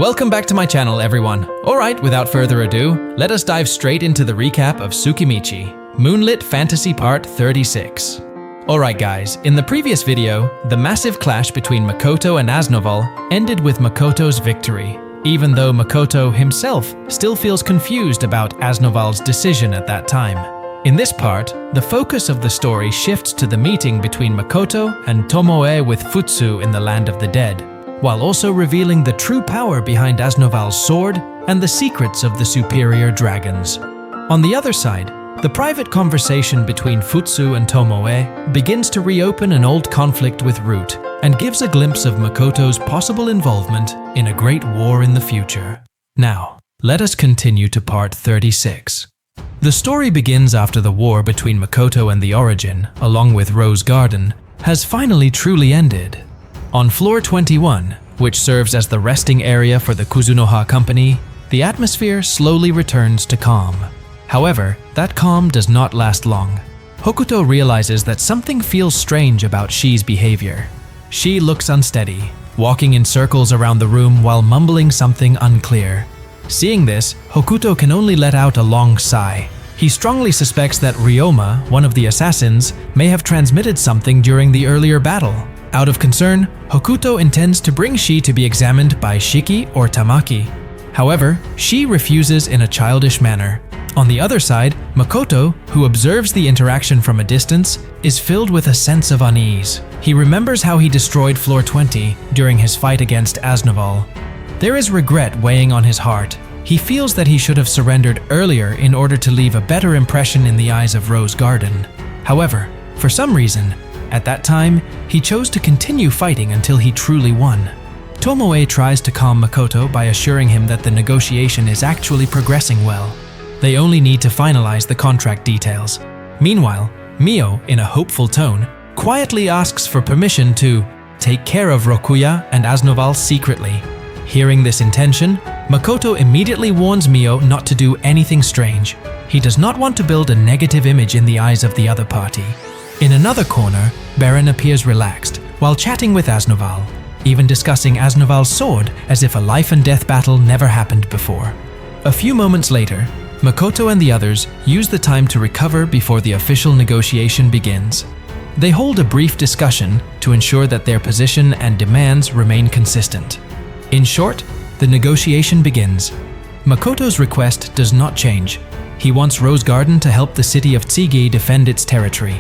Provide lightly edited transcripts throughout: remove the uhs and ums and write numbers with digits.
Welcome back to my channel, everyone. Alright, without further ado, let us dive straight into the recap of TSUKIMICHI, Moonlit Fantasy Part 36. Alright guys, in the previous video, the massive clash between Makoto and Aznoval ended with Makoto's victory, even though Makoto himself still feels confused about Aznoval's decision at that time. In this part, the focus of the story shifts to the meeting between Makoto and Tomoe with Futsu in the Land of the Dead, while also revealing the true power behind Aznoval's sword and the secrets of the superior dragons. On the other side, the private conversation between Futsu and Tomoe begins to reopen an old conflict with Root and gives a glimpse of Makoto's possible involvement in a great war in the future. Now, let us continue to part 36. The story begins after the war between Makoto and the Origin, along with Rose Garden, has finally truly ended. On floor 21, which serves as the resting area for the Kuzunoha company, the atmosphere slowly returns to calm. However, that calm does not last long. Hokuto realizes that something feels strange about Shi's behavior. Shi looks unsteady, walking in circles around the room while mumbling something unclear. Seeing this, Hokuto can only let out a long sigh. He strongly suspects that Ryoma, one of the assassins, may have transmitted something during the earlier battle. Out of concern, Hokuto intends to bring Shi to be examined by Shiki or Tamaki. However, Shi refuses in a childish manner. On the other side, Makoto, who observes the interaction from a distance, is filled with a sense of unease. He remembers how he destroyed floor 20 during his fight against Aznoval. There is regret weighing on his heart. He feels that he should have surrendered earlier in order to leave a better impression in the eyes of Rose Garden. However, for some reason, at that time, he chose to continue fighting until he truly won. Tomoe tries to calm Makoto by assuring him that the negotiation is actually progressing well. They only need to finalize the contract details. Meanwhile, Mio, in a hopeful tone, quietly asks for permission to take care of Rokuya and Aznoval secretly. Hearing this intention, Makoto immediately warns Mio not to do anything strange. He does not want to build a negative image in the eyes of the other party. In another corner, Baron appears relaxed while chatting with Aznoval, even discussing Aznoval's sword as if a life and death battle never happened before. A few moments later, Makoto and the others use the time to recover before the official negotiation begins. They hold a brief discussion to ensure that their position and demands remain consistent. In short, the negotiation begins. Makoto's request does not change. He wants Rose Garden to help the city of Tsugi defend its territory.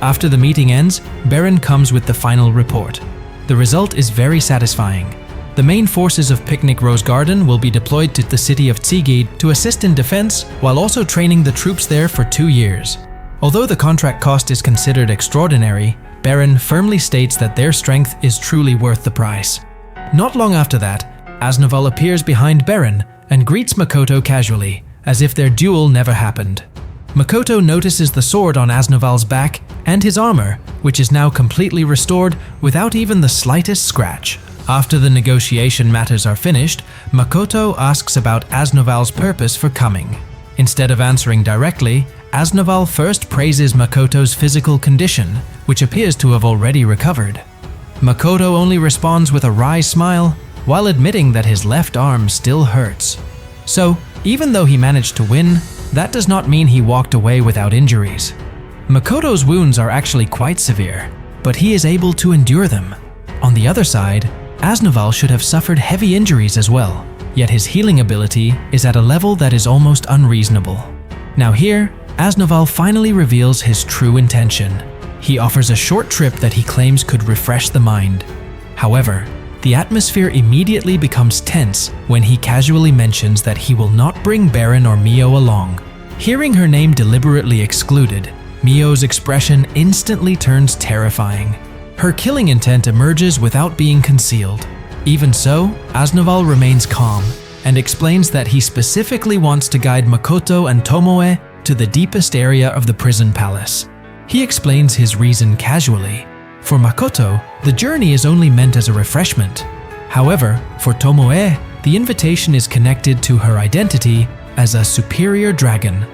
After the meeting ends, Baron comes with the final report. The result is very satisfying. The main forces of Picnic Rose Garden will be deployed to the city of Tsugi to assist in defense while also training the troops there for 2 years. Although the contract cost is considered extraordinary, Baron firmly states that their strength is truly worth the price. Not long after that, Aznoval appears behind Baron and greets Makoto casually, as if their duel never happened. Makoto notices the sword on Aznoval's back and his armor, which is now completely restored without even the slightest scratch. After the negotiation matters are finished, Makoto asks about Aznoval's purpose for coming. Instead of answering directly, Aznoval first praises Makoto's physical condition, which appears to have already recovered. Makoto only responds with a wry smile, while admitting that his left arm still hurts. So, even though he managed to win, that does not mean he walked away without injuries. Makoto's wounds are actually quite severe, but he is able to endure them. On the other side, Aznoval should have suffered heavy injuries as well, yet his healing ability is at a level that is almost unreasonable. Now here, Aznoval finally reveals his true intention. He offers a short trip that he claims could refresh the mind. However, the atmosphere immediately becomes tense when he casually mentions that he will not bring Baron or Mio along. Hearing her name deliberately excluded, Mio's expression instantly turns terrifying. Her killing intent emerges without being concealed. Even so, Aznoval remains calm and explains that he specifically wants to guide Makoto and Tomoe to the deepest area of the prison palace. He explains his reason casually. For Makoto, the journey is only meant as a refreshment. However, for Tomoe, the invitation is connected to her identity as a superior dragon.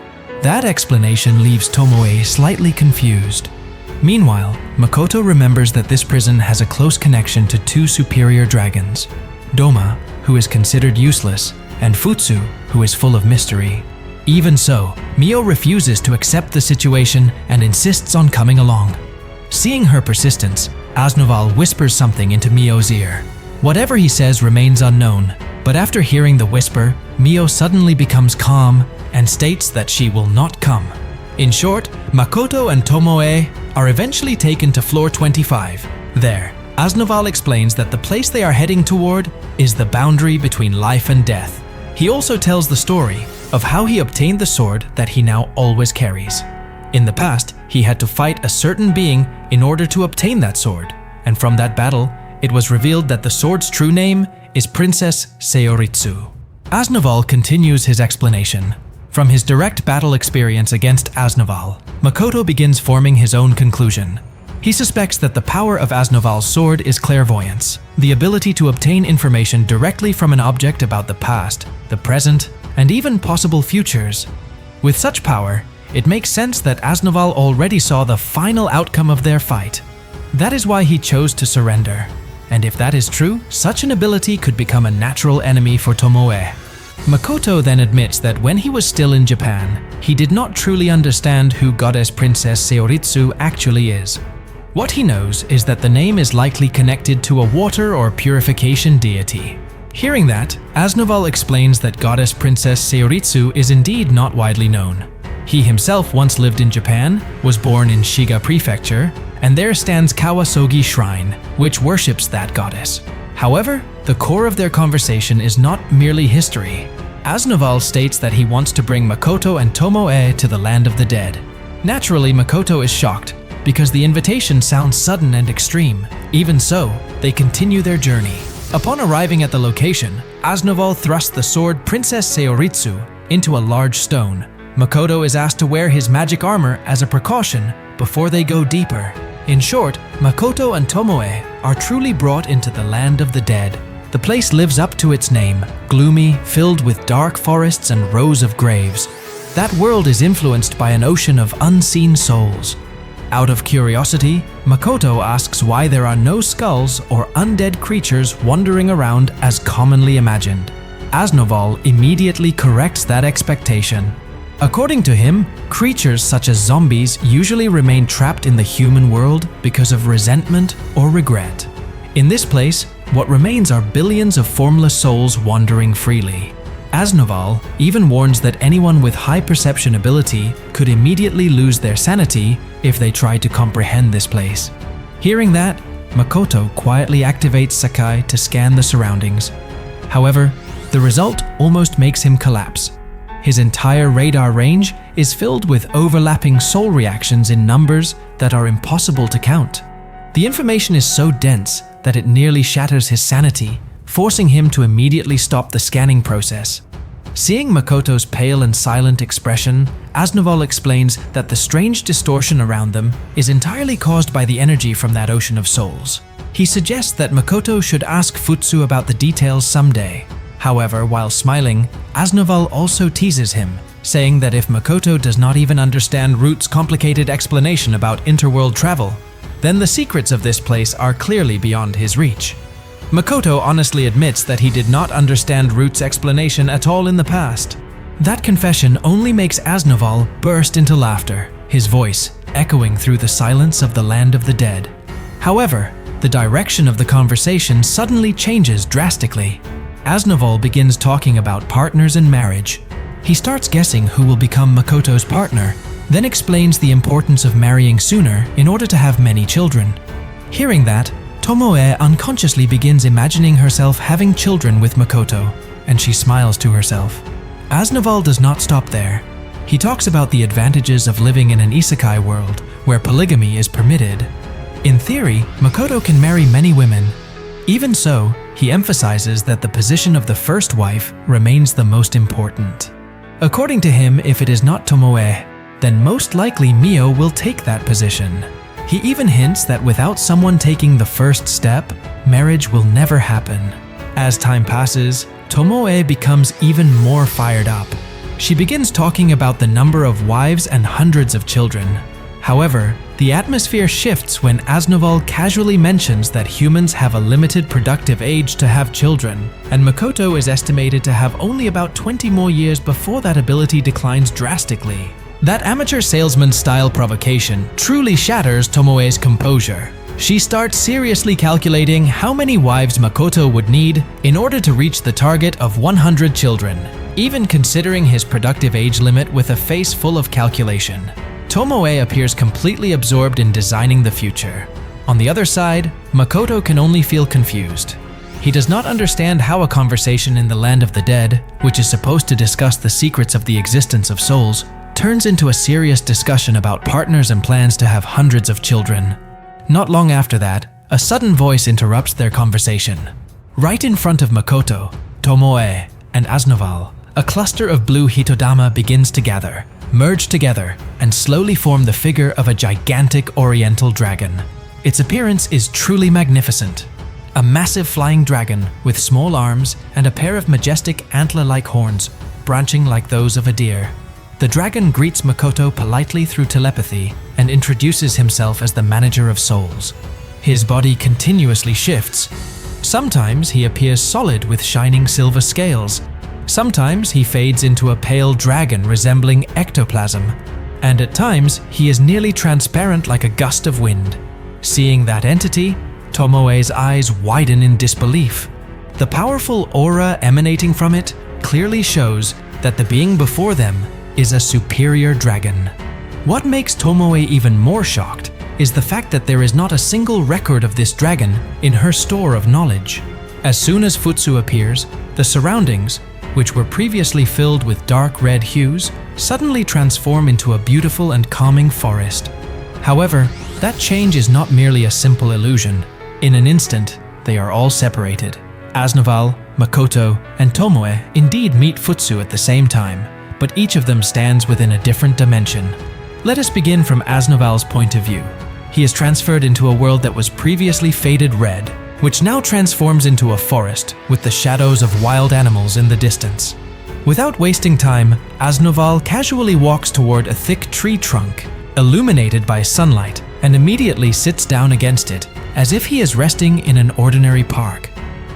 That explanation leaves Tomoe slightly confused. Meanwhile, Makoto remembers that this prison has a close connection to 2 superior dragons. Doma, who is considered useless, and Futsu, who is full of mystery. Even so, Mio refuses to accept the situation and insists on coming along. Seeing her persistence, Aznoval whispers something into Mio's ear. Whatever he says remains unknown, but after hearing the whisper, Mio suddenly becomes calm and states that she will not come. In short, Makoto and Tomoe are eventually taken to floor 25. There, Aznoval explains that the place they are heading toward is the boundary between life and death. He also tells the story of how he obtained the sword that he now always carries. In the past, he had to fight a certain being in order to obtain that sword, and from that battle, it was revealed that the sword's true name is Princess Seoritsu. Aznoval continues his explanation. From his direct battle experience against Aznoval, Makoto begins forming his own conclusion. He suspects that the power of Aznoval's sword is clairvoyance, the ability to obtain information directly from an object about the past, the present, and even possible futures. With such power, it makes sense that Aznoval already saw the final outcome of their fight. That is why he chose to surrender. And if that is true, such an ability could become a natural enemy for Tomoe. Makoto then admits that when he was still in Japan, he did not truly understand who Goddess Princess Seoritsu actually is. What he knows is that the name is likely connected to a water or purification deity. Hearing that, Aznoval explains that Goddess Princess Seoritsu is indeed not widely known. He himself once lived in Japan, was born in Shiga Prefecture, and there stands Kawasogi Shrine, which worships that goddess. However, the core of their conversation is not merely history. Aznoval states that he wants to bring Makoto and Tomoe to the land of the dead. Naturally, Makoto is shocked, because the invitation sounds sudden and extreme. Even so, they continue their journey. Upon arriving at the location, Aznoval thrusts the sword Princess Seoritsu into a large stone. Makoto is asked to wear his magic armor as a precaution before they go deeper. In short, Makoto and Tomoe are truly brought into the land of the dead. The place lives up to its name, gloomy, filled with dark forests and rows of graves. That world is influenced by an ocean of unseen souls. Out of curiosity, Makoto asks why there are no skulls or undead creatures wandering around as commonly imagined. Aznoval immediately corrects that expectation. According to him, creatures such as zombies usually remain trapped in the human world because of resentment or regret. In this place, what remains are billions of formless souls wandering freely. Aznoval even warns that anyone with high perception ability could immediately lose their sanity if they try to comprehend this place. Hearing that, Makoto quietly activates Sakai to scan the surroundings. However, the result almost makes him collapse. His entire radar range is filled with overlapping soul reactions in numbers that are impossible to count. The information is so dense that it nearly shatters his sanity, forcing him to immediately stop the scanning process. Seeing Makoto's pale and silent expression, Aznoval explains that the strange distortion around them is entirely caused by the energy from that ocean of souls. He suggests that Makoto should ask Futsu about the details someday. However, while smiling, Aznoval also teases him, saying that if Makoto does not even understand Root's complicated explanation about interworld travel, then the secrets of this place are clearly beyond his reach. Makoto honestly admits that he did not understand Root's explanation at all in the past. That confession only makes Aznoval burst into laughter, his voice echoing through the silence of the land of the dead. However, the direction of the conversation suddenly changes drastically. Aznoval begins talking about partners and marriage. He starts guessing who will become Makoto's partner, then explains the importance of marrying sooner in order to have many children. Hearing that, Tomoe unconsciously begins imagining herself having children with Makoto, and she smiles to herself. Aznoval does not stop there. He talks about the advantages of living in an isekai world where polygamy is permitted. In theory, Makoto can marry many women. Even so, he emphasizes that the position of the first wife remains the most important. According to him, if it is not Tomoe, then most likely Mio will take that position. He even hints that without someone taking the first step, marriage will never happen. As time passes, Tomoe becomes even more fired up. She begins talking about the number of wives and hundreds of children. However, The atmosphere shifts when Aznoval casually mentions that humans have a limited productive age to have children, and Makoto is estimated to have only about 20 more years before that ability declines drastically. That amateur salesman-style provocation truly shatters Tomoe's composure. She starts seriously calculating how many wives Makoto would need in order to reach the target of 100 children, even considering his productive age limit with a face full of calculation. Tomoe appears completely absorbed in designing the future. On the other side, Makoto can only feel confused. He does not understand how a conversation in the land of the dead, which is supposed to discuss the secrets of the existence of souls, turns into a serious discussion about partners and plans to have hundreds of children. Not long after that, a sudden voice interrupts their conversation. Right in front of Makoto, Tomoe, and Aznoval, a cluster of blue Hitodama begins to gather, merge together, and slowly form the figure of a gigantic oriental dragon. Its appearance is truly magnificent. A massive flying dragon with small arms and a pair of majestic antler-like horns, branching like those of a deer. The dragon greets Makoto politely through telepathy and introduces himself as the manager of souls. His body continuously shifts. Sometimes he appears solid with shining silver scales. Sometimes he fades into a pale dragon resembling ectoplasm, and at times he is nearly transparent like a gust of wind. Seeing that entity, Tomoe's eyes widen in disbelief. The powerful aura emanating from it clearly shows that the being before them is a superior dragon. What makes Tomoe even more shocked is the fact that there is not a single record of this dragon in her store of knowledge. As soon as Futsu appears, the surroundings, which were previously filled with dark red hues, suddenly transform into a beautiful and calming forest. However, that change is not merely a simple illusion. In an instant, they are all separated. Aznoval, Makoto, and Tomoe indeed meet Futsu at the same time, but each of them stands within a different dimension. Let us begin from Aznoval's point of view. He is transferred into a world that was previously faded red, which now transforms into a forest with the shadows of wild animals in the distance. Without wasting time, Aznoval casually walks toward a thick tree trunk, illuminated by sunlight, and immediately sits down against it, as if he is resting in an ordinary park.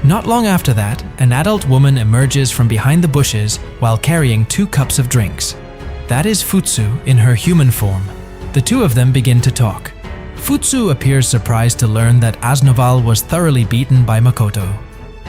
Not long after that, an adult woman emerges from behind the bushes while carrying 2 cups of drinks. That is Futsu in her human form. The two of them begin to talk. Futsu appears surprised to learn that Aznoval was thoroughly beaten by Makoto.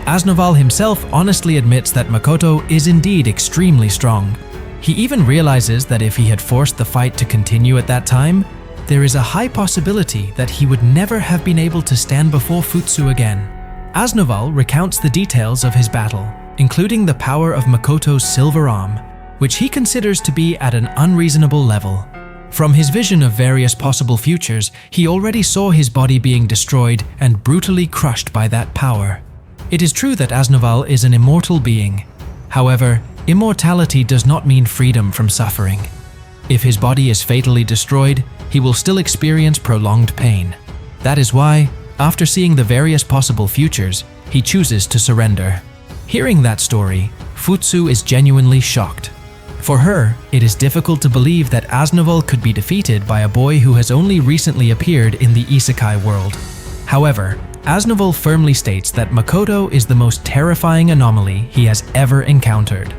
Aznoval himself honestly admits that Makoto is indeed extremely strong. He even realizes that if he had forced the fight to continue at that time, there is a high possibility that he would never have been able to stand before Futsu again. Aznoval recounts the details of his battle, including the power of Makoto's silver arm, which he considers to be at an unreasonable level. From his vision of various possible futures, he already saw his body being destroyed and brutally crushed by that power. It is true that Aznoval is an immortal being. However, immortality does not mean freedom from suffering. If his body is fatally destroyed, he will still experience prolonged pain. That is why, after seeing the various possible futures, he chooses to surrender. Hearing that story, Futsu is genuinely shocked. For her, it is difficult to believe that Aznoval could be defeated by a boy who has only recently appeared in the isekai world. However, Aznoval firmly states that Makoto is the most terrifying anomaly he has ever encountered.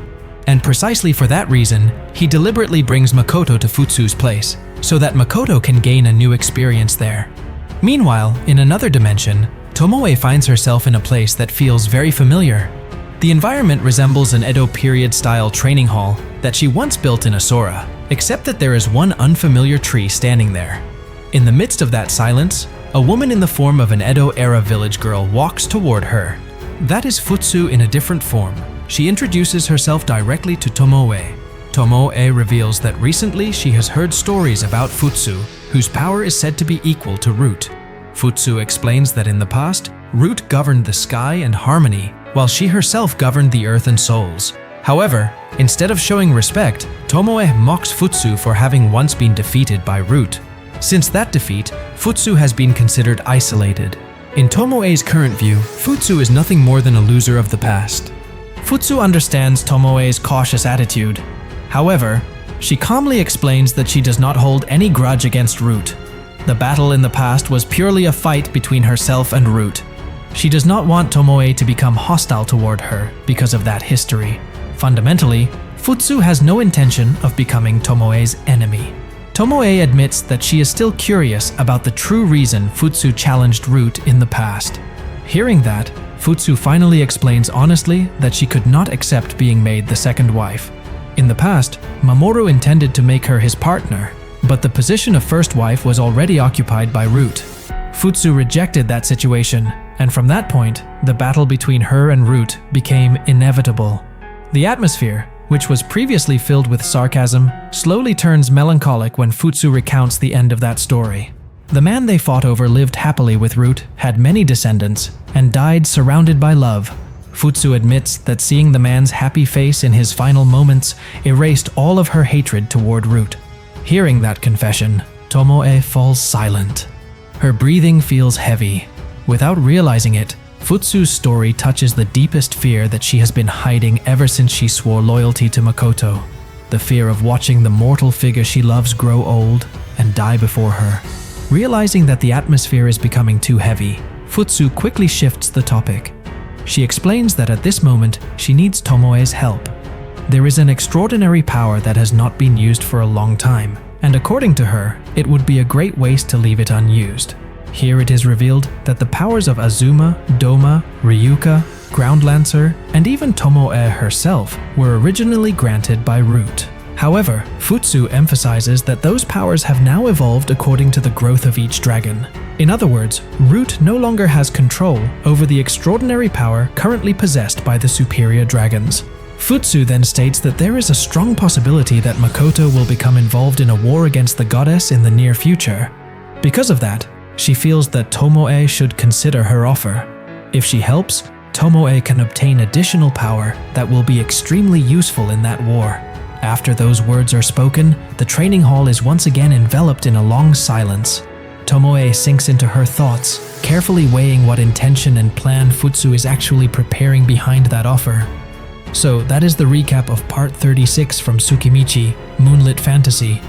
And precisely for that reason, he deliberately brings Makoto to Futsu's place, so that Makoto can gain a new experience there. Meanwhile, in another dimension, Tomoe finds herself in a place that feels very familiar. The environment resembles an Edo period-style training hall that she once built in Asura, except that there is one unfamiliar tree standing there. In the midst of that silence, a woman in the form of an Edo-era village girl walks toward her. That is Futsu in a different form. She introduces herself directly to Tomoe. Tomoe reveals that recently she has heard stories about Futsu, whose power is said to be equal to Root. Futsu explains that in the past, Root governed the sky and harmony, while she herself governed the earth and souls. However, instead of showing respect, Tomoe mocks Futsu for having once been defeated by Root. Since that defeat, Futsu has been considered isolated. In Tomoe's current view, Futsu is nothing more than a loser of the past. Futsu understands Tomoe's cautious attitude. However, she calmly explains that she does not hold any grudge against Root. The battle in the past was purely a fight between herself and Root. She does not want Tomoe to become hostile toward her because of that history. Fundamentally, Futsu has no intention of becoming Tomoe's enemy. Tomoe admits that she is still curious about the true reason Futsu challenged Root in the past. Hearing that, Futsu finally explains honestly that she could not accept being made the second wife. In the past, Mamoru intended to make her his partner, but the position of first wife was already occupied by Root. Futsu rejected that situation, and from that point, the battle between her and Root became inevitable. The atmosphere, which was previously filled with sarcasm, slowly turns melancholic when Futsu recounts the end of that story. The man they fought over lived happily with Root, had many descendants, and died surrounded by love. Futsu admits that seeing the man's happy face in his final moments erased all of her hatred toward Root. Hearing that confession, Tomoe falls silent. Her breathing feels heavy. Without realizing it, Futsu's story touches the deepest fear that she has been hiding ever since she swore loyalty to Makoto. The fear of watching the mortal figure she loves grow old and die before her. Realizing that the atmosphere is becoming too heavy, Futsu quickly shifts the topic. She explains that at this moment, she needs Tomoe's help. There is an extraordinary power that has not been used for a long time, and according to her, it would be a great waste to leave it unused. Here it is revealed that the powers of Azuma, Doma, Ryuka, Groundlancer, and even Tomoe herself were originally granted by Root. However, Futsu emphasizes that those powers have now evolved according to the growth of each dragon. In other words, Root no longer has control over the extraordinary power currently possessed by the superior dragons. Futsu then states that there is a strong possibility that Makoto will become involved in a war against the goddess in the near future. Because of that, she feels that Tomoe should consider her offer. If she helps, Tomoe can obtain additional power that will be extremely useful in that war. After those words are spoken, the training hall is once again enveloped in a long silence. Tomoe sinks into her thoughts, carefully weighing what intention and plan Futsu is actually preparing behind that offer. So that is the recap of part 36 from Tsukimichi, Moonlit Fantasy.